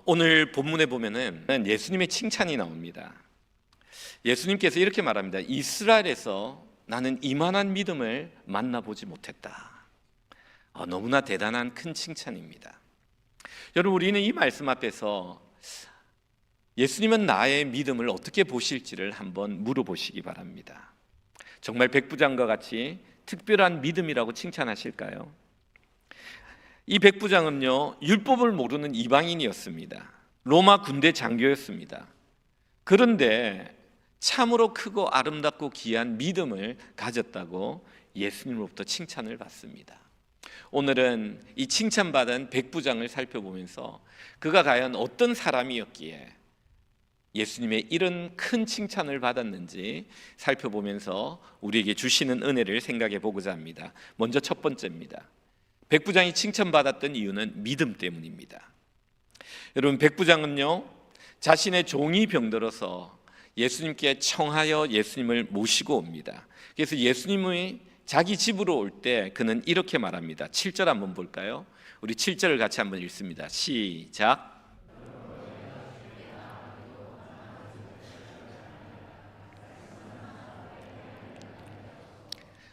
오늘 본문에 보면은 예수님의 칭찬이 나옵니다. 예수님께서 이렇게 말합니다. 이스라엘에서 나는 이만한 믿음을 만나보지 못했다. 너무나 대단한 큰 칭찬입니다. 여러분, 우리는 이 말씀 앞에서 예수님은 나의 믿음을 어떻게 보실지를 한번 물어보시기 바랍니다. 정말 백부장과 같이 특별한 믿음이라고 칭찬하실까요? 이 백부장은요, 율법을 모르는 이방인이었습니다. 로마 군대 장교였습니다. 그런데 참으로 크고 아름답고 귀한 믿음을 가졌다고 예수님으로부터 칭찬을 받습니다. 오늘은 이 칭찬받은 백부장을 살펴보면서 그가 과연 어떤 사람이었기에 예수님의 이런 큰 칭찬을 받았는지 살펴보면서 우리에게 주시는 은혜를 생각해 보고자 합니다. 먼저 첫 번째입니다. 백부장이 칭찬받았던 이유는 믿음 때문입니다. 여러분, 백부장은요, 자신의 종이 병들어서 예수님께 청하여 예수님을 모시고 옵니다. 그래서 예수님이 자기 집으로 올 때 그는 이렇게 말합니다. 7절 한번 볼까요? 우리 7절을 같이 한번 읽습니다. 시작.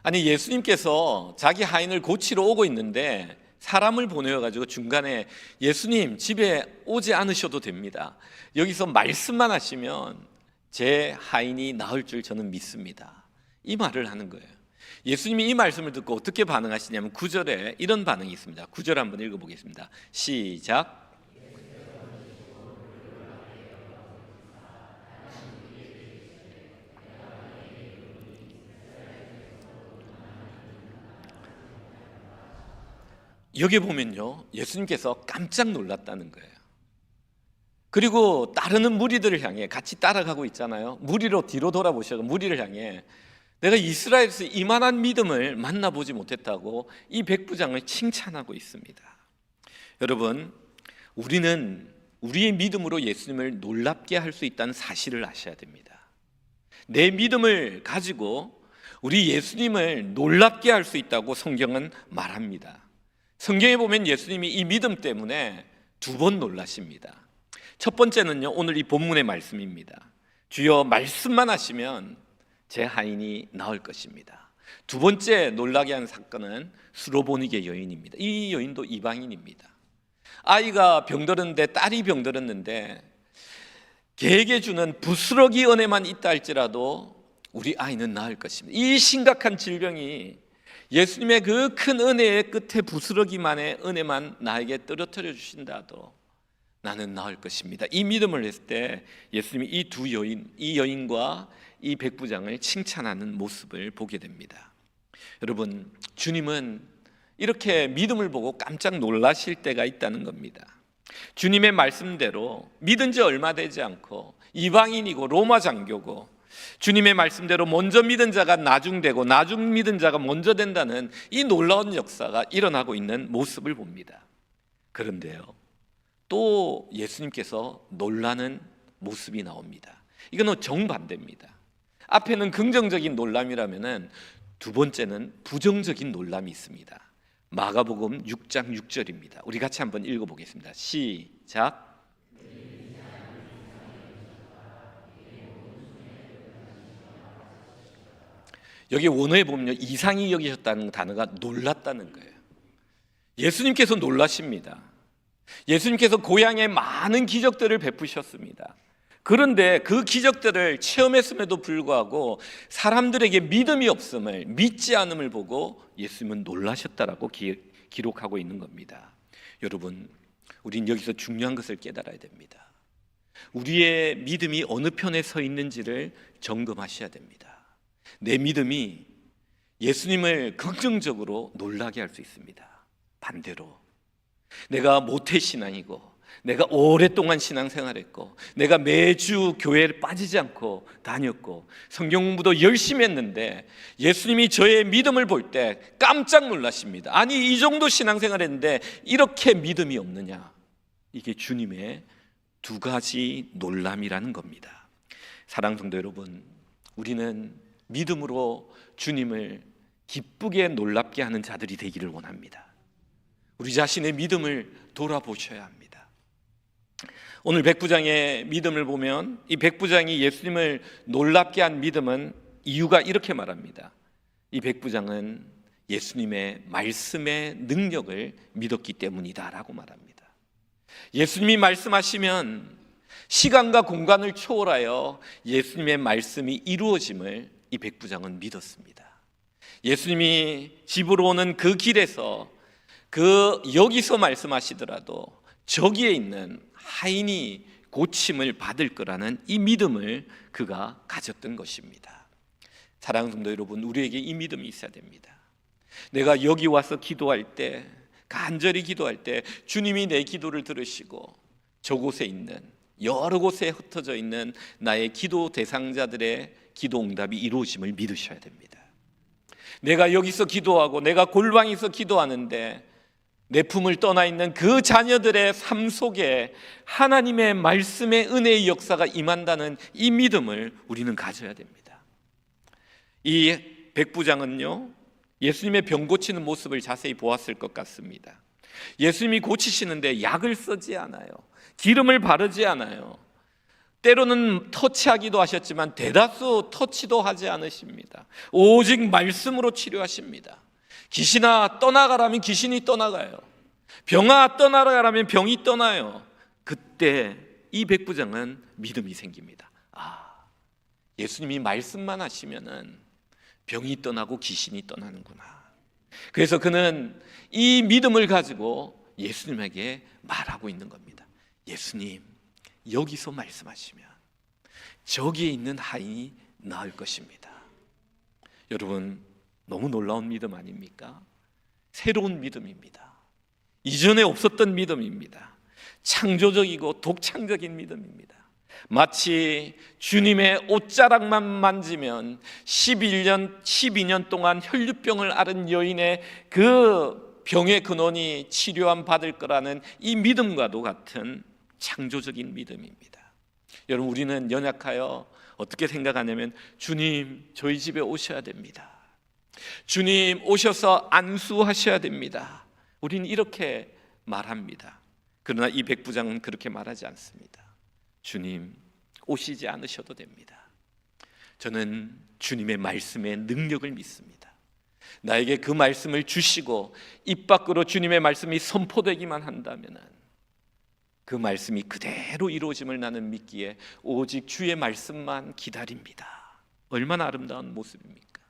아니, 예수님께서 자기 하인을 고치러 오고 있는데 사람을 보내어가지고 중간에 예수님 집에 오지 않으셔도 됩니다. 여기서 말씀만 하시면 제 하인이 나을 줄 저는 믿습니다. 이 말을 하는 거예요. 예수님이 이 말씀을 듣고 어떻게 반응하시냐면 9절에 이런 반응이 있습니다. 9절 한번 읽어보겠습니다. 시작. 여기 보면요, 예수님께서 깜짝 놀랐다는 거예요. 그리고 따르는 무리들을 향해 같이 따라가고 있잖아요. 무리로 뒤로 돌아보셔서 무리를 향해 내가 이스라엘에서 이만한 믿음을 만나보지 못했다고 이 백부장을 칭찬하고 있습니다. 여러분, 우리는 우리의 믿음으로 예수님을 놀랍게 할 수 있다는 사실을 아셔야 됩니다. 내 믿음을 가지고 우리 예수님을 놀랍게 할 수 있다고 성경은 말합니다. 성경에 보면 예수님이 이 믿음 때문에 2번 놀라십니다. 첫 번째는요, 오늘 이 본문의 말씀입니다. 주여 말씀만 하시면 제 하인이 나을 것입니다. 2번째 놀라게 한 사건은 수로보니게 여인입니다. 이 여인도 이방인입니다. 아이가 병들었는데, 딸이 병들었는데 개에게 주는 부스러기 은혜만 있다 할지라도 우리 아이는 나을 것입니다. 이 심각한 질병이 예수님의 그 큰 은혜의 끝에 부스러기만의 은혜만 나에게 떨어뜨려 주신다도 나는 나을 것입니다. 이 믿음을 했을 때 예수님이 이 여인과 이 백부장을 칭찬하는 모습을 보게 됩니다. 여러분, 주님은 이렇게 믿음을 보고 깜짝 놀라실 때가 있다는 겁니다. 주님의 말씀대로 믿은 지 얼마 되지 않고 이방인이고 로마 장교고 주님의 말씀대로 먼저 믿은 자가 나중되고 나중 믿은 자가 먼저 된다는 이 놀라운 역사가 일어나고 있는 모습을 봅니다. 그런데요, 또 예수님께서 놀라는 모습이 나옵니다. 이거는 정반대입니다. 앞에는 긍정적인 놀람이라면은 2번째는 부정적인 놀람이 있습니다. 마가복음 6장 6절입니다. 우리 같이 한번 읽어보겠습니다. 시작. 여기 원어에 보면 이상히 여기셨다는 단어가 놀랐다는 거예요. 예수님께서 놀라십니다. 예수님께서 고향에 많은 기적들을 베푸셨습니다. 그런데 그 기적들을 체험했음에도 불구하고 사람들에게 믿음이 없음을, 믿지 않음을 보고 예수님은 놀라셨다라고 기록하고 있는 겁니다. 여러분, 우린 여기서 중요한 것을 깨달아야 됩니다. 우리의 믿음이 어느 편에 서 있는지를 점검하셔야 됩니다. 내 믿음이 예수님을 긍정적으로 놀라게 할 수 있습니다. 반대로 내가 모태신앙이고 내가 오랫동안 신앙생활했고 내가 매주 교회를 빠지지 않고 다녔고 성경 공부도 열심히 했는데 예수님이 저의 믿음을 볼 때 깜짝 놀라십니다. 아니, 이 정도 신앙생활했는데 이렇게 믿음이 없느냐. 이게 주님의 2가지 놀람이라는 겁니다. 사랑하는 성도 여러분, 우리는 믿음으로 주님을 기쁘게 놀랍게 하는 자들이 되기를 원합니다. 우리 자신의 믿음을 돌아보셔야 합니다. 오늘 백부장의 믿음을 보면 이 백부장이 예수님을 놀랍게 한 믿음은 이유가 이렇게 말합니다. 이 백부장은 예수님의 말씀의 능력을 믿었기 때문이다라고 말합니다. 예수님이 말씀하시면 시간과 공간을 초월하여 예수님의 말씀이 이루어짐을 이 백부장은 믿었습니다. 예수님이 집으로 오는 그 길에서 여기서 말씀하시더라도 저기에 있는 하인이 고침을 받을 거라는 이 믿음을 그가 가졌던 것입니다. 사랑하는 성도 여러분, 우리에게 이 믿음이 있어야 됩니다. 내가 여기 와서 기도할 때, 간절히 기도할 때 주님이 내 기도를 들으시고 저곳에 있는 여러 곳에 흩어져 있는 나의 기도 대상자들의 기도 응답이 이루어짐을 믿으셔야 됩니다. 내가 여기서 기도하고 내가 골방에서 기도하는데 내 품을 떠나 있는 그 자녀들의 삶 속에 하나님의 말씀의 은혜의 역사가 임한다는 이 믿음을 우리는 가져야 됩니다. 이 백부장은요, 예수님의 병 고치는 모습을 자세히 보았을 것 같습니다. 예수님이 고치시는데 약을 쓰지 않아요. 기름을 바르지 않아요. 때로는 터치하기도 하셨지만 대다수 터치도 하지 않으십니다. 오직 말씀으로 치료하십니다. 귀신아 떠나가라면 귀신이 떠나가요. 병아 떠나가라면 병이 떠나요. 그때 이 백부장은 믿음이 생깁니다. 예수님이 말씀만 하시면은 병이 떠나고 귀신이 떠나는구나. 그래서 그는 이 믿음을 가지고 예수님에게 말하고 있는 겁니다. 예수님, 여기서 말씀하시면 저기에 있는 하인이 나을 것입니다. 여러분, 너무 놀라운 믿음 아닙니까? 새로운 믿음입니다. 이전에 없었던 믿음입니다. 창조적이고 독창적인 믿음입니다. 마치 주님의 옷자락만 만지면 12년 동안 혈류병을 앓은 여인의 그 병의 근원이 치료함 받을 거라는 이 믿음과도 같은 창조적인 믿음입니다. 여러분, 우리는 연약하여 어떻게 생각하냐면 주님, 저희 집에 오셔야 됩니다. 주님, 오셔서 안수하셔야 됩니다. 우리는 이렇게 말합니다. 그러나 이 백부장은 그렇게 말하지 않습니다. 주님, 오시지 않으셔도 됩니다. 저는 주님의 말씀의 능력을 믿습니다. 나에게 그 말씀을 주시고 입 밖으로 주님의 말씀이 선포되기만 한다면 그 말씀이 그대로 이루어짐을 나는 믿기에 오직 주의 말씀만 기다립니다. 얼마나 아름다운 모습입니까?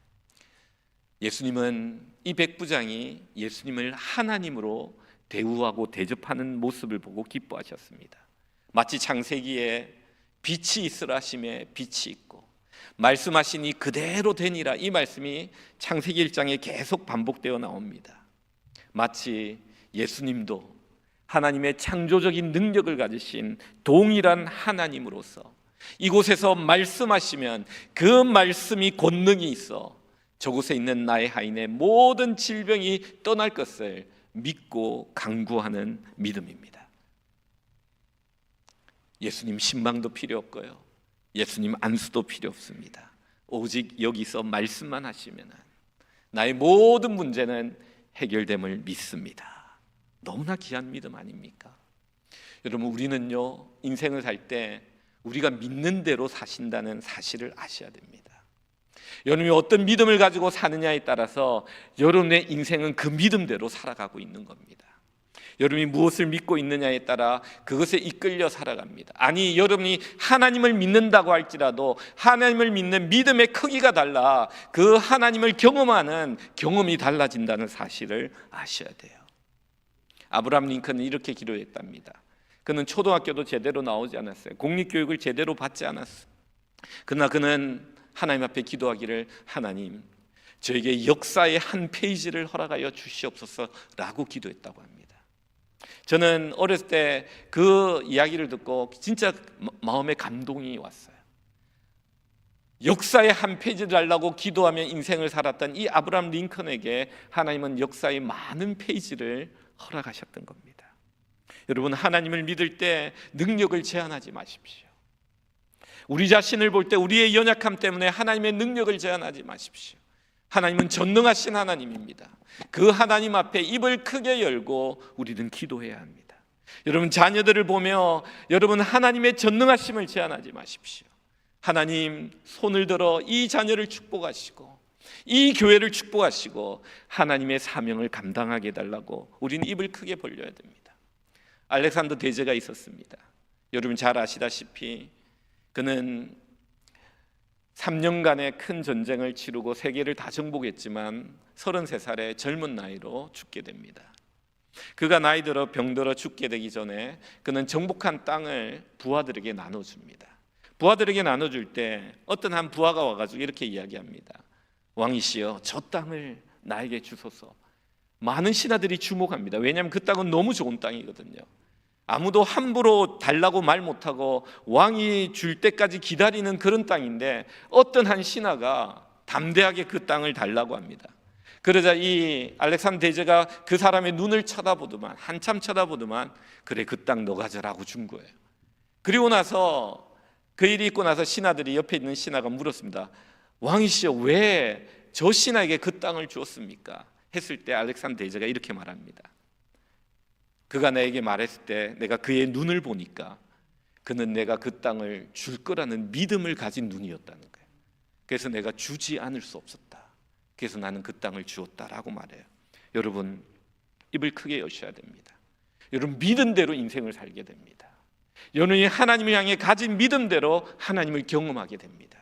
예수님은 이 백부장이 예수님을 하나님으로 대우하고 대접하는 모습을 보고 기뻐하셨습니다. 마치 창세기에 빛이 있으라 하심에 빛이 있고 말씀하시니 그대로 되니라, 이 말씀이 창세기 1장에 계속 반복되어 나옵니다. 마치 예수님도 하나님의 창조적인 능력을 가지신 동일한 하나님으로서 이곳에서 말씀하시면 그 말씀이 권능이 있어 저곳에 있는 나의 하인의 모든 질병이 떠날 것을 믿고 강구하는 믿음입니다. 예수님 신방도 필요 없고요, 예수님 안수도 필요 없습니다. 오직 여기서 말씀만 하시면 나의 모든 문제는 해결됨을 믿습니다. 너무나 귀한 믿음 아닙니까? 여러분, 우리는요, 인생을 살 때 우리가 믿는 대로 사신다는 사실을 아셔야 됩니다. 여러분이 어떤 믿음을 가지고 사느냐에 따라서 여러분의 인생은 그 믿음대로 살아가고 있는 겁니다. 여러분이 무엇을 믿고 있느냐에 따라 그것에 이끌려 살아갑니다. 아니, 여러분이 하나님을 믿는다고 할지라도 하나님을 믿는 믿음의 크기가 달라 그 하나님을 경험하는 경험이 달라진다는 사실을 아셔야 돼요. 아브라함 링컨은 이렇게 기도했답니다. 그는 초등학교도 제대로 나오지 않았어요. 공립교육을 제대로 받지 않았어요. 그러나 그는 하나님 앞에 기도하기를, 하나님, 저에게 역사의 한 페이지를 허락하여 주시옵소서라고 기도했다고 합니다. 저는 어렸을 때 그 이야기를 듣고 진짜 마음에 감동이 왔어요. 역사의 한 페이지를 달라고 기도하며 인생을 살았던 이 아브라함 링컨에게 하나님은 역사의 많은 페이지를 허락하셨던 겁니다. 여러분, 하나님을 믿을 때 능력을 제한하지 마십시오. 우리 자신을 볼 때 우리의 연약함 때문에 하나님의 능력을 제한하지 마십시오. 하나님은 전능하신 하나님입니다. 그 하나님 앞에 입을 크게 열고 우리는 기도해야 합니다. 여러분 자녀들을 보며 여러분 하나님의 전능하심을 제한하지 마십시오. 하나님 손을 들어 이 자녀를 축복하시고 이 교회를 축복하시고 하나님의 사명을 감당하게 해달라고 우리는 입을 크게 벌려야 됩니다. 알렉산더 대제가 있었습니다. 여러분 잘 아시다시피 그는 3년간의 큰 전쟁을 치르고 세계를 다 정복했지만 33살의 젊은 나이로 죽게 됩니다. 그가 나이 들어 병들어 죽게 되기 전에 그는 정복한 땅을 부하들에게 나눠줍니다. 부하들에게 나눠줄 때 어떤 한 부하가 와가지고 이렇게 이야기합니다. 왕이시여, 저 땅을 나에게 주소서. 많은 신하들이 주목합니다. 왜냐하면 그 땅은 너무 좋은 땅이거든요. 아무도 함부로 달라고 말 못하고 왕이 줄 때까지 기다리는 그런 땅인데 어떤 한 신하가 담대하게 그 땅을 달라고 합니다. 그러자 이 알렉산더 대제가 그 사람의 눈을 쳐다보더만, 한참 쳐다보더만, 그래 그 땅 너 가져라고 준 거예요. 그리고 나서 그 일이 있고 나서 신하들이, 옆에 있는 신하가 물었습니다. 왕이시여, 왜 저 신하에게 그 땅을 주었습니까? 했을 때 알렉산더 대제가 이렇게 말합니다. 그가 나에게 말했을 때 내가 그의 눈을 보니까 그는 내가 그 땅을 줄 거라는 믿음을 가진 눈이었다는 거예요. 그래서 내가 주지 않을 수 없었다. 그래서 나는 그 땅을 주었다라고 말해요. 여러분 입을 크게 여셔야 됩니다. 여러분 믿은 대로 인생을 살게 됩니다. 여러분이 하나님을 향해 가진 믿음대로 하나님을 경험하게 됩니다.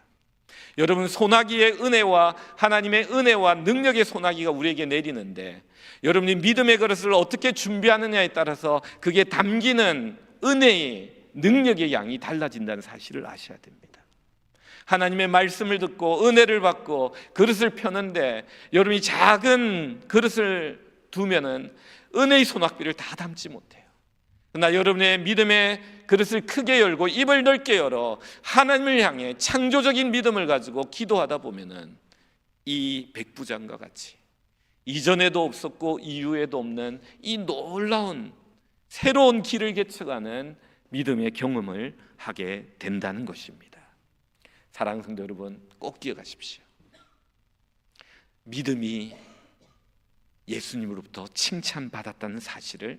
여러분 소나기의 은혜와 하나님의 은혜와 능력의 소나기가 우리에게 내리는데 여러분이 믿음의 그릇을 어떻게 준비하느냐에 따라서 그게 담기는 은혜의 능력의 양이 달라진다는 사실을 아셔야 됩니다. 하나님의 말씀을 듣고 은혜를 받고 그릇을 펴는데 여러분이 작은 그릇을 두면은 은혜의 소낙비를 다 담지 못해요. 그러나 여러분의 믿음의 그릇을 크게 열고 입을 넓게 열어 하나님을 향해 창조적인 믿음을 가지고 기도하다 보면은 이 백부장과 같이 이전에도 없었고 이후에도 없는 이 놀라운 새로운 길을 개척하는 믿음의 경험을 하게 된다는 것입니다. 사랑하는 성도 여러분, 꼭 기억하십시오. 믿음이 예수님으로부터 칭찬받았다는 사실을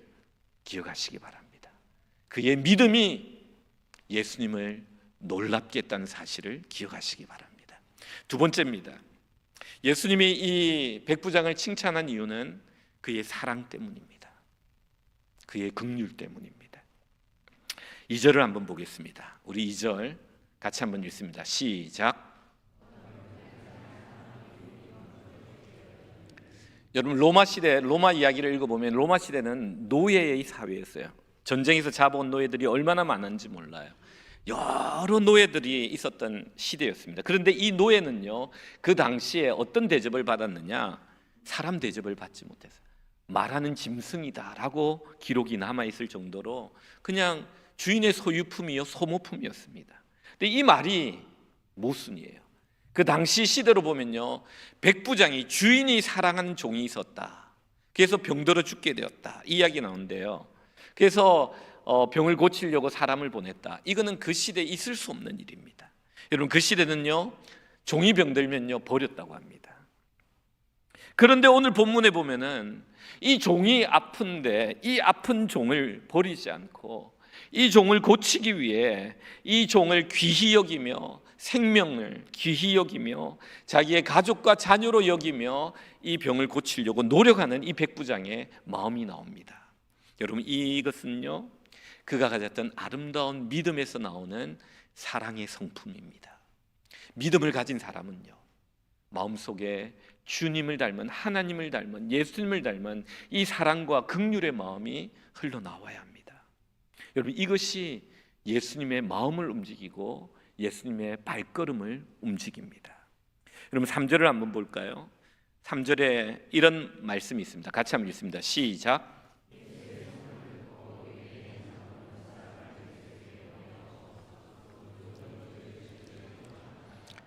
기억하시기 바랍니다. 그의 믿음이 예수님을 놀랍게 했다는 사실을 기억하시기 바랍니다. 두 번째입니다. 예수님이 이 백부장을 칭찬한 이유는 그의 사랑 때문입니다. 그의 긍휼 때문입니다. 2절을 한번 보겠습니다. 우리 2절 같이 한번 읽습니다. 시작. 여러분 로마 시대, 로마 이야기를 읽어보면 로마 시대는 노예의 사회였어요. 전쟁에서 잡아온 노예들이 얼마나 많은지 몰라요. 여러 노예들이 있었던 시대였습니다. 그런데 이 노예는요, 그 당시에 어떤 대접을 받았느냐? 사람 대접을 받지 못했어요. 말하는 짐승이다라고 기록이 남아있을 정도로 그냥 주인의 소유품이요, 소모품이었습니다. 근데 이 말이 모순이에요. 그 당시 시대로 보면요, 백부장이 주인이 사랑하는 종이 있었다. 그래서 병들어 죽게 되었다. 이 이야기 나오는데요. 그래서 병을 고치려고 사람을 보냈다. 이거는 그 시대에 있을 수 없는 일입니다. 여러분 그 시대는요, 종이 병들면요 버렸다고 합니다. 그런데 오늘 본문에 보면은 이 종이 아픈데 이 아픈 종을 버리지 않고 이 종을 고치기 위해 이 종을 귀히 여기며 생명을 귀히 여기며 자기의 가족과 자녀로 여기며 이 병을 고치려고 노력하는 이 백부장의 마음이 나옵니다. 여러분 이것은요, 그가 가졌던 아름다운 믿음에서 나오는 사랑의 성품입니다. 믿음을 가진 사람은요, 마음속에 주님을 닮은, 하나님을 닮은, 예수님을 닮은 이 사랑과 긍휼의 마음이 흘러나와야 합니다. 여러분 이것이 예수님의 마음을 움직이고 예수님의 발걸음을 움직입니다. 여러분 3절을 한번 볼까요? 3절에 이런 말씀이 있습니다. 같이 한번 읽습니다. 시작.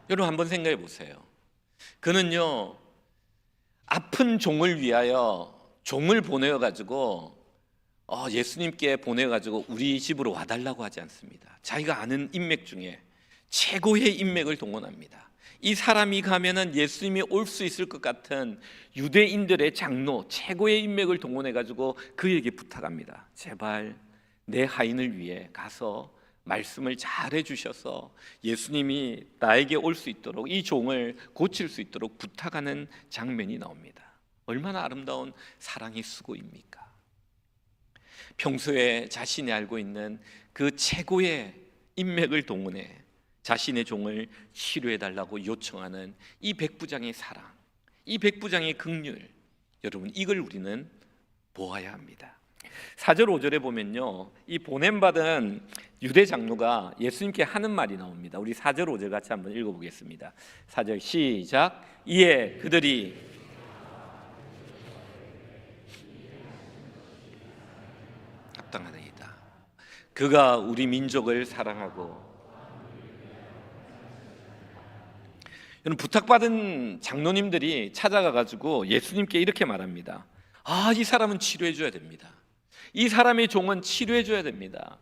여러분 한번 생각해 보세요. 그는요, 아픈 종을 위하여 종을 보내어가지고 예수님께 보내가지고 우리 집으로 와달라고 하지 않습니다. 자기가 아는 인맥 중에 최고의 인맥을 동원합니다. 이 사람이 가면은 예수님이 올 수 있을 것 같은 유대인들의 장로, 최고의 인맥을 동원해가지고 그에게 부탁합니다. 제발 내 하인을 위해 가서 말씀을 잘 해주셔서 예수님이 나에게 올 수 있도록, 이 종을 고칠 수 있도록 부탁하는 장면이 나옵니다. 얼마나 아름다운 사랑의 수고입니까? 평소에 자신이 알고 있는 그 최고의 인맥을 동원해 자신의 종을 치료해달라고 요청하는 이 백부장의 사랑, 이 백부장의 긍휼, 여러분, 이걸 우리는 보아야 합니다. 4절 5절에 보면요, 이 보냄받은 유대 장로가 예수님께 하는 말이 나옵니다. 우리 4절 5절 같이 한번 읽어보겠습니다. 4절 시작. 이에 그들이 합당하나이다. 그가 우리 민족을 사랑하고, 여러분, 부탁받은 장로님들이 찾아가가지고 예수님께 이렇게 말합니다. 이 사람은 치료해줘야 됩니다. 이 사람의 종은 치료해줘야 됩니다.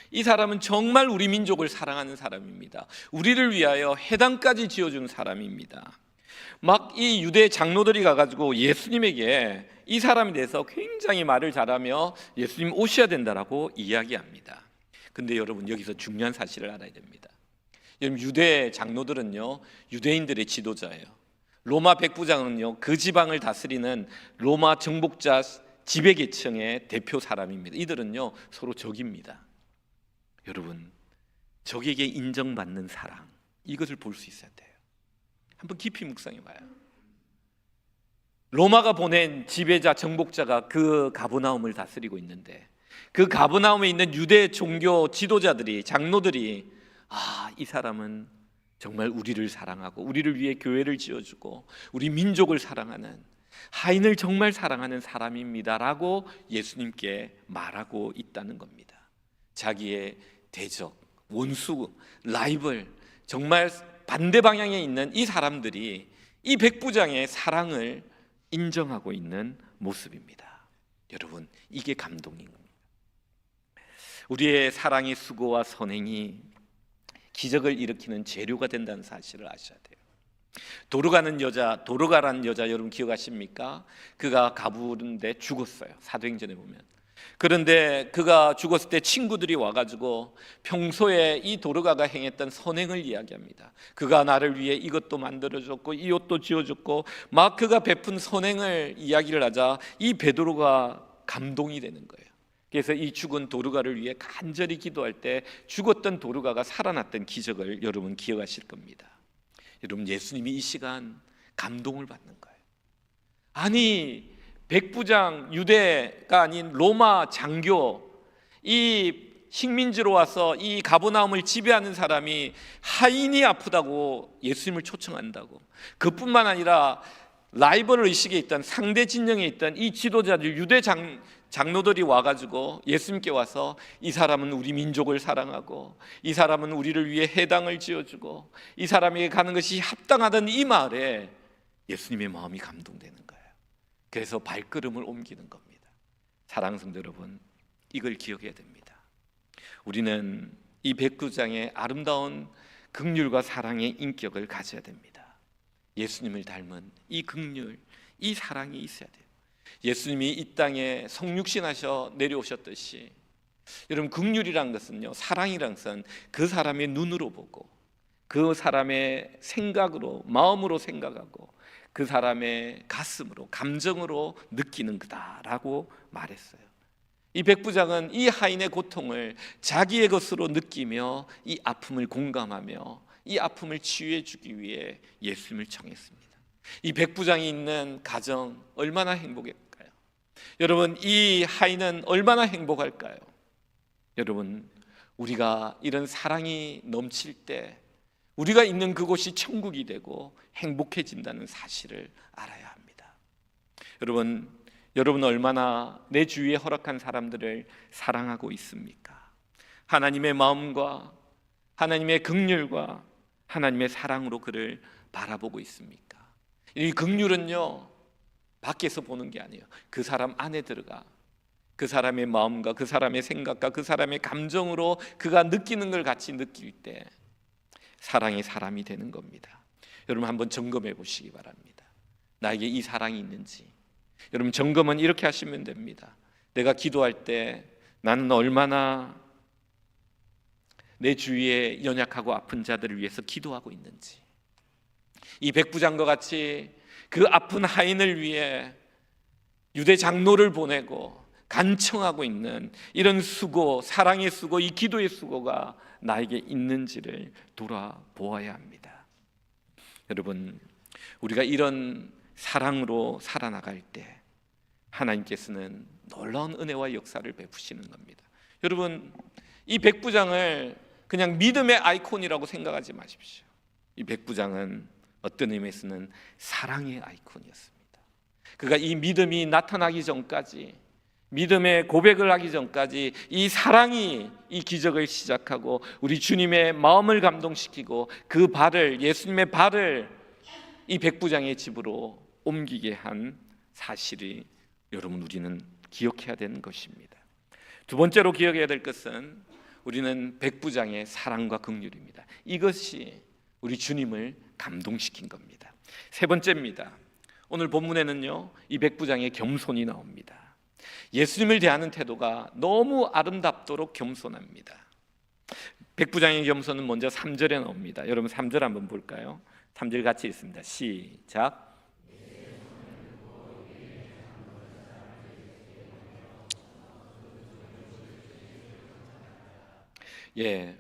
이 사람은 정말 우리 민족을 사랑하는 사람입니다. 우리를 위하여 회당까지 지어준 사람입니다. 막 이 유대 장로들이 가가지고 예수님에게 이 사람에 대해서 굉장히 말을 잘하며 예수님 오셔야 된다라고 이야기합니다. 근데 여러분, 여기서 중요한 사실을 알아야 됩니다. 여러분, 유대 장로들은요, 유대인들의 지도자예요. 로마 백부장은요, 그 지방을 다스리는 로마 정복자 지배계층의 대표 사람입니다. 이들은요, 서로 적입니다. 여러분, 적에게 인정받는 사랑, 이것을 볼 수 있어야 돼요. 한번 깊이 묵상해 봐요. 로마가 보낸 지배자 정복자가 그 가버나움을 다스리고 있는데, 그 가버나움에 있는 유대 종교 지도자들이, 장로들이 이 사람은 정말 우리를 사랑하고 우리를 위해 교회를 지어주고 우리 민족을 사랑하는, 하인을 정말 사랑하는 사람입니다라고 예수님께 말하고 있다는 겁니다. 자기의 대적, 원수, 라이벌, 정말 반대 방향에 있는 이 사람들이 이 백부장의 사랑을 인정하고 있는 모습입니다. 여러분, 이게 감동인 겁니다. 우리의 사랑의 수고와 선행이 기적을 일으키는 재료가 된다는 사실을 아셔야 돼요. 도르가라는 여자 여러분 기억하십니까? 그가 가부른데 죽었어요. 사도행전에 보면. 그런데 그가 죽었을 때 친구들이 와가지고 평소에 이 도르가가 행했던 선행을 이야기합니다. 그가 나를 위해 이것도 만들어줬고 이 옷도 지어줬고, 막 그가 베푼 선행을 이야기를 하자 이 베드로가 감동이 되는 거예요. 그래서 이 죽은 도르가를 위해 간절히 기도할 때 죽었던 도르가가 살아났던 기적을 여러분 기억하실 겁니다. 여러분, 예수님이 이 시간 감동을 받는 거예요. 아니, 백부장, 유대가 아닌 로마 장교, 이 식민지로 와서 이 가버나움을 지배하는 사람이 하인이 아프다고 예수님을 초청한다고, 그뿐만 아니라 라이벌 의식에 있던, 상대 진영에 있던 이 지도자들, 유대 장로들이 와가지고 예수님께 와서 이 사람은 우리 민족을 사랑하고 이 사람은 우리를 위해 회당을 지어주고 이 사람에게 가는 것이 합당하다는 이 말에 예수님의 마음이 감동되는 거예요. 그래서 발걸음을 옮기는 겁니다. 사랑하는 성도 여러분, 이걸 기억해야 됩니다. 우리는 이 백부장의 아름다운 긍휼과 사랑의 인격을 가져야 됩니다. 예수님을 닮은 이 긍휼, 이 사랑이 있어야 돼요. 예수님이 이 땅에 성육신하셔 내려오셨듯이, 여러분, 긍휼이란 것은요, 사랑이란 것은 그 사람의 눈으로 보고 그 사람의 생각으로, 마음으로 생각하고 그 사람의 가슴으로, 감정으로 느끼는 거다라고 말했어요. 이 백부장은 이 하인의 고통을 자기의 것으로 느끼며 이 아픔을 공감하며 이 아픔을 치유해 주기 위해 예수님을 청했습니다. 이 백부장이 있는 가정 얼마나 행복할까요? 여러분, 이 하인은 얼마나 행복할까요? 여러분, 우리가 이런 사랑이 넘칠 때 우리가 있는 그곳이 천국이 되고 행복해진다는 사실을 알아야 합니다. 여러분 얼마나 내 주위에 허락한 사람들을 사랑하고 있습니까? 하나님의 마음과 하나님의 긍휼과 하나님의 사랑으로 그를 바라보고 있습니까? 이 긍휼은요, 밖에서 보는 게 아니에요. 그 사람 안에 들어가 그 사람의 마음과 그 사람의 생각과 그 사람의 감정으로 그가 느끼는 걸 같이 느낄 때 사랑의 사람이 되는 겁니다. 여러분, 한번 점검해 보시기 바랍니다. 나에게 이 사랑이 있는지. 여러분, 점검은 이렇게 하시면 됩니다. 내가 기도할 때 나는 얼마나 내 주위에 연약하고 아픈 자들을 위해서 기도하고 있는지, 이 백부장과 같이 그 아픈 하인을 위해 유대 장로를 보내고 간청하고 있는 이런 수고, 사랑의 수고, 이 기도의 수고가 나에게 있는지를 돌아보아야 합니다. 여러분, 우리가 이런 사랑으로 살아나갈 때 하나님께서는 놀라운 은혜와 역사를 베푸시는 겁니다. 여러분, 이 백부장을 그냥 믿음의 아이콘이라고 생각하지 마십시오. 이 백부장은 어떤 의미에서는 사랑의 아이콘이었습니다. 그가 이 믿음이 나타나기 전까지, 믿음의 고백을 하기 전까지 이 사랑이 이 기적을 시작하고 우리 주님의 마음을 감동시키고 그 발을, 예수님의 발을 이 백부장의 집으로 옮기게 한 사실이 여러분 우리는 기억해야 되는 것입니다. 두 번째로 기억해야 될 것은 우리는 백부장의 사랑과 긍휼입니다. 이것이 우리 주님을 감동시킨 겁니다. 세 번째입니다. 오늘 본문에는요, 이 백부장의 겸손이 나옵니다. 예수님을 대하는 태도가 너무 아름답도록 겸손합니다. 백부장의 겸손은 먼저 3절에 나옵니다. 여러분 3절 한번 볼까요? 3절 같이 읽습니다. 시작. 예,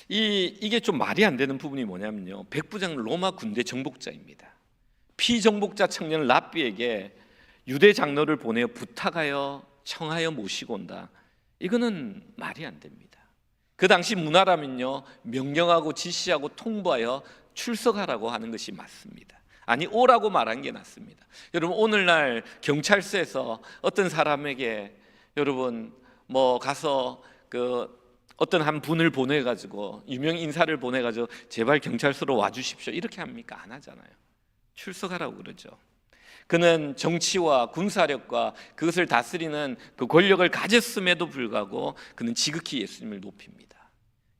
이게 좀 말이 안 되는 부분이 뭐냐면요, 백부장은 로마 군대 정복자입니다. 피정복자 청년 랍비에게 유대 장로를 보내어 부탁하여 청하여 모시고 온다. 이거는 말이 안 됩니다. 그 당시 문화라면요, 명령하고 지시하고 통보하여 출석하라고 하는 것이 맞습니다. 아니, 오라고 말한 게 낫습니다. 여러분, 오늘날 경찰서에서 어떤 사람에게 여러분 뭐 가서 어떤 한 분을 보내가지고, 유명 인사를 보내가지고 제발 경찰서로 와주십시오 이렇게 합니까? 안 하잖아요. 출석하라고 그러죠. 그는 정치와 군사력과 그것을 다스리는 그 권력을 가졌음에도 불구하고 그는 지극히 예수님을 높입니다.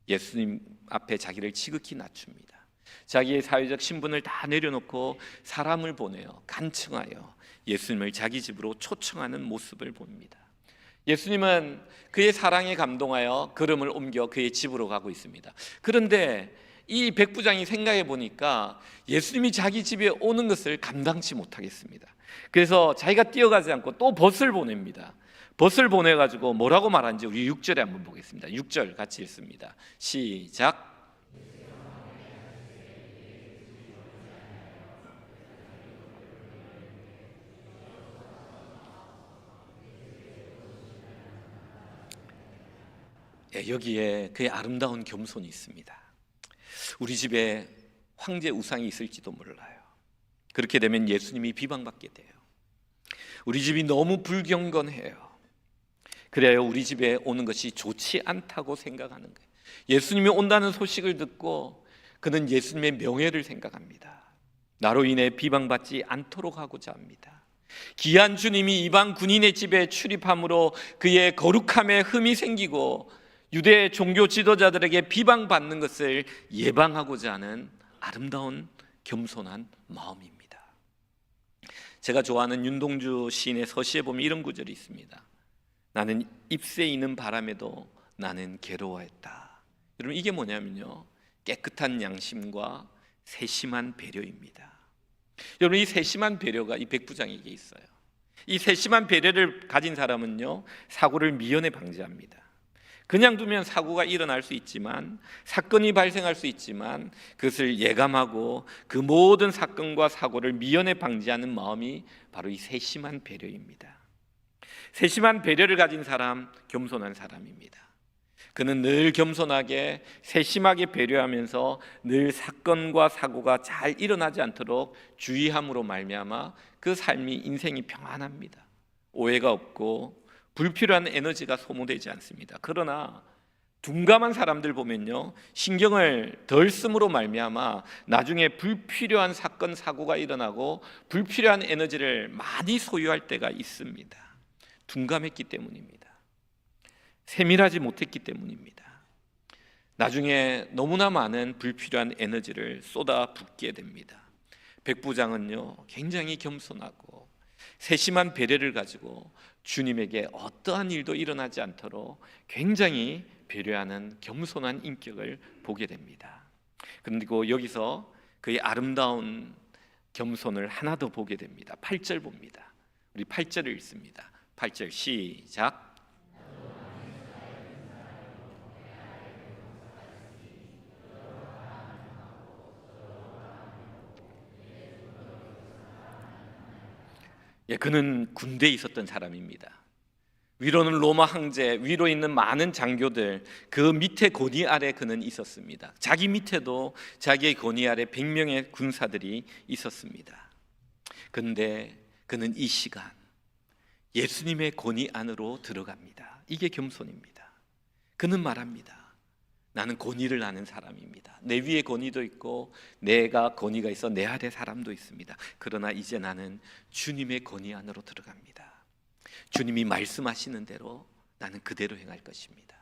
예수님 앞에 자기를 지극히 낮춥니다. 자기의 사회적 신분을 다 내려놓고 사람을 보내어 간청하여 예수님을 자기 집으로 초청하는 모습을 봅니다. 예수님은 그의 사랑에 감동하여 걸음을 옮겨 그의 집으로 가고 있습니다. 그런데 이 백부장이 생각해 보니까 예수님이 자기 집에 오는 것을 감당치 못하겠습니다. 그래서 자기가 뛰어가지 않고 또 벗을 보냅니다. 벗을 보내가지고 뭐라고 말하는지 우리 6절에 한번 보겠습니다. 6절 같이 읽습니다. 시작. 여기에 그의 아름다운 겸손이 있습니다. 우리 집에 황제 우상이 있을지도 몰라요. 그렇게 되면 예수님이 비방받게 돼요. 우리 집이 너무 불경건해요. 그래야 우리 집에 오는 것이 좋지 않다고 생각하는 거예요. 예수님이 온다는 소식을 듣고 그는 예수님의 명예를 생각합니다. 나로 인해 비방받지 않도록 하고자 합니다. 귀한 주님이 이방 군인의 집에 출입함으로 그의 거룩함에 흠이 생기고 유대 종교 지도자들에게 비방받는 것을 예방하고자 하는 아름다운 겸손한 마음입니다. 제가 좋아하는 윤동주 시인의 서시에 보면 이런 구절이 있습니다. 나는 잎새 이는 바람에도 나는 괴로워했다. 여러분, 이게 뭐냐면요, 깨끗한 양심과 세심한 배려입니다. 여러분, 이 세심한 배려가 이 백부장에게 있어요. 이 세심한 배려를 가진 사람은요, 사고를 미연에 방지합니다. 그냥 두면 사고가 일어날 수 있지만, 사건이 발생할 수 있지만 그것을 예감하고 그 모든 사건과 사고를 미연에 방지하는 마음이 바로 이 세심한 배려입니다. 세심한 배려를 가진 사람, 겸손한 사람입니다. 그는 늘 겸손하게 세심하게 배려하면서 늘 사건과 사고가 잘 일어나지 않도록 주의함으로 말미암아 그 삶이, 인생이 평안합니다. 오해가 없고 불필요한 에너지가 소모되지 않습니다. 그러나 둔감한 사람들 보면요, 신경을 덜 씀으로 말미암아 나중에 불필요한 사건 사고가 일어나고 불필요한 에너지를 많이 소유할 때가 있습니다. 둔감했기 때문입니다. 세밀하지 못했기 때문입니다. 나중에 너무나 많은 불필요한 에너지를 쏟아붓게 됩니다. 백부장은요, 굉장히 겸손하고 세심한 배려를 가지고 주님에게 어떠한 일도 일어나지 않도록 굉장히 배려하는 겸손한 인격을 보게 됩니다. 그리고 여기서 그의 아름다운 겸손을 하나 더 보게 됩니다. 8절 봅니다. 우리 8절을 읽습니다. 8절 시작. 예, 그는 군대에 있었던 사람입니다. 위로는 로마 황제, 위로 있는 많은 장교들, 그 밑에 권위 아래 그는 있었습니다. 자기 밑에도 자기의 권위 아래 100명의 군사들이 있었습니다. 그런데 그는 이 시간 예수님의 권위 안으로 들어갑니다. 이게 겸손입니다. 그는 말합니다. 나는 권위를 아는 사람입니다. 내 위에 권위도 있고 내가 권위가 있어 내 아래 사람도 있습니다. 그러나 이제 나는 주님의 권위 안으로 들어갑니다. 주님이 말씀하시는 대로 나는 그대로 행할 것입니다.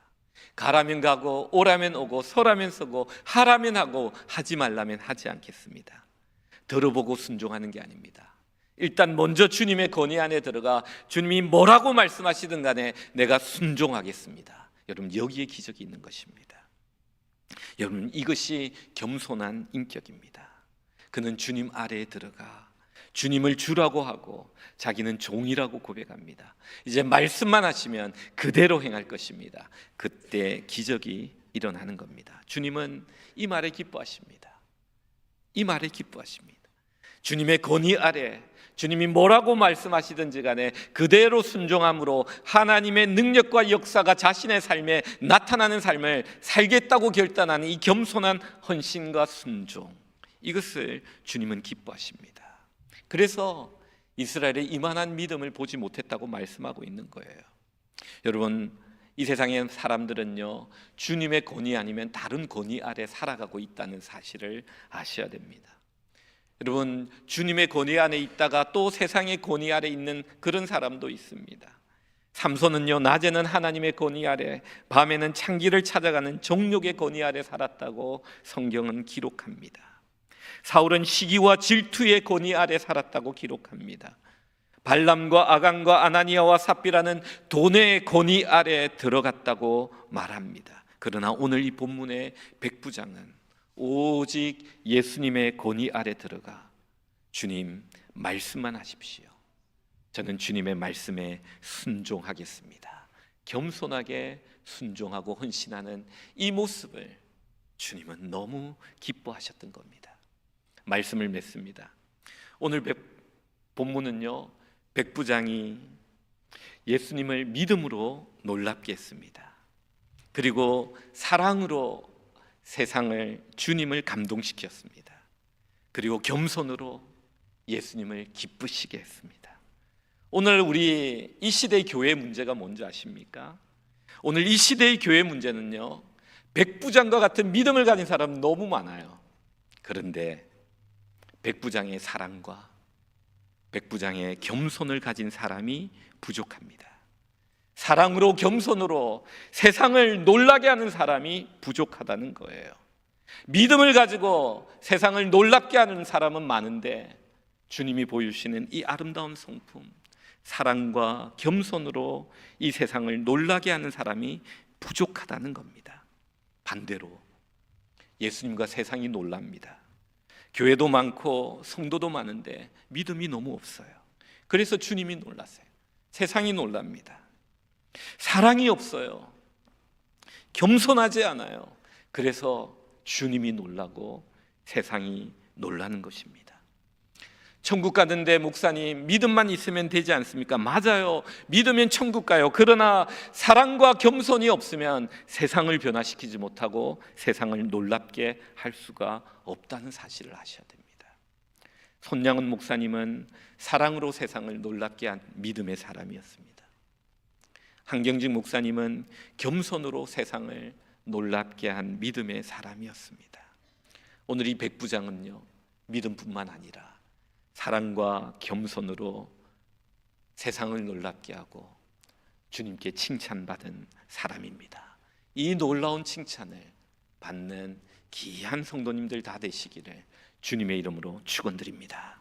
가라면 가고 오라면 오고 서라면 서고 하라면 하고 하지 말라면 하지 않겠습니다. 들어보고 순종하는 게 아닙니다. 일단 먼저 주님의 권위 안에 들어가 주님이 뭐라고 말씀하시든 간에 내가 순종하겠습니다. 여러분, 여기에 기적이 있는 것입니다. 여러분, 이것이 겸손한 인격입니다. 그는 주님 아래에 들어가 주님을 주라고 하고 자기는 종이라고 고백합니다. 이제 말씀만 하시면 그대로 행할 것입니다. 그때 기적이 일어나는 겁니다. 주님은 이 말에 기뻐하십니다. 이 말에 기뻐하십니다. 주님의 권위 아래 주님이 뭐라고 말씀하시든지 간에 그대로 순종함으로 하나님의 능력과 역사가 자신의 삶에 나타나는 삶을 살겠다고 결단하는 이 겸손한 헌신과 순종, 이것을 주님은 기뻐하십니다. 그래서 이스라엘의 이만한 믿음을 보지 못했다고 말씀하고 있는 거예요. 여러분, 이 세상의 사람들은요, 주님의 권위 아니면 다른 권위 아래 살아가고 있다는 사실을 아셔야 됩니다. 여러분, 주님의 권위 안에 있다가 또 세상의 권위 아래 있는 그런 사람도 있습니다. 삼손은요, 낮에는 하나님의 권위 아래, 밤에는 창기를 찾아가는 정욕의 권위 아래 살았다고 성경은 기록합니다. 사울은 시기와 질투의 권위 아래 살았다고 기록합니다. 발람과 아간과 아나니아와 삽비라는 돈의 권위 아래 들어갔다고 말합니다. 그러나 오늘 이 본문의 백부장은 오직 예수님의 권위 아래 들어가 주님 말씀만 하십시오. 저는 주님의 말씀에 순종하겠습니다. 겸손하게 순종하고 헌신하는 이 모습을 주님은 너무 기뻐하셨던 겁니다. 말씀을 맺습니다. 오늘 본문은요, 백부장이 예수님을 믿음으로 놀랍게 했습니다. 그리고 사랑으로 세상을, 주님을 감동시켰습니다. 그리고 겸손으로 예수님을 기쁘시게 했습니다. 오늘 우리 이 시대의 교회의 문제가 뭔지 아십니까? 오늘 이 시대의 교회의 문제는요, 백부장과 같은 믿음을 가진 사람 너무 많아요. 그런데 백부장의 사랑과 백부장의 겸손을 가진 사람이 부족합니다. 사랑으로 겸손으로 세상을 놀라게 하는 사람이 부족하다는 거예요. 믿음을 가지고 세상을 놀랍게 하는 사람은 많은데 주님이 보여주시는 이 아름다운 성품, 사랑과 겸손으로 이 세상을 놀라게 하는 사람이 부족하다는 겁니다. 반대로 예수님과 세상이 놀랍니다. 교회도 많고 성도도 많은데 믿음이 너무 없어요. 그래서 주님이 놀랐어요. 세상이 놀랍니다. 사랑이 없어요. 겸손하지 않아요. 그래서 주님이 놀라고 세상이 놀라는 것입니다. 천국 가는데 목사님, 믿음만 있으면 되지 않습니까? 맞아요. 믿으면 천국 가요. 그러나 사랑과 겸손이 없으면 세상을 변화시키지 못하고 세상을 놀랍게 할 수가 없다는 사실을 아셔야 됩니다. 손양은 목사님은 사랑으로 세상을 놀랍게 한 믿음의 사람이었습니다. 한경직 목사님은 겸손으로 세상을 놀랍게 한 믿음의 사람이었습니다. 오늘 이 백부장은요, 믿음뿐만 아니라 사랑과 겸손으로 세상을 놀랍게 하고 주님께 칭찬받은 사람입니다. 이 놀라운 칭찬을 받는 귀한 성도님들 다 되시기를 주님의 이름으로 축원드립니다.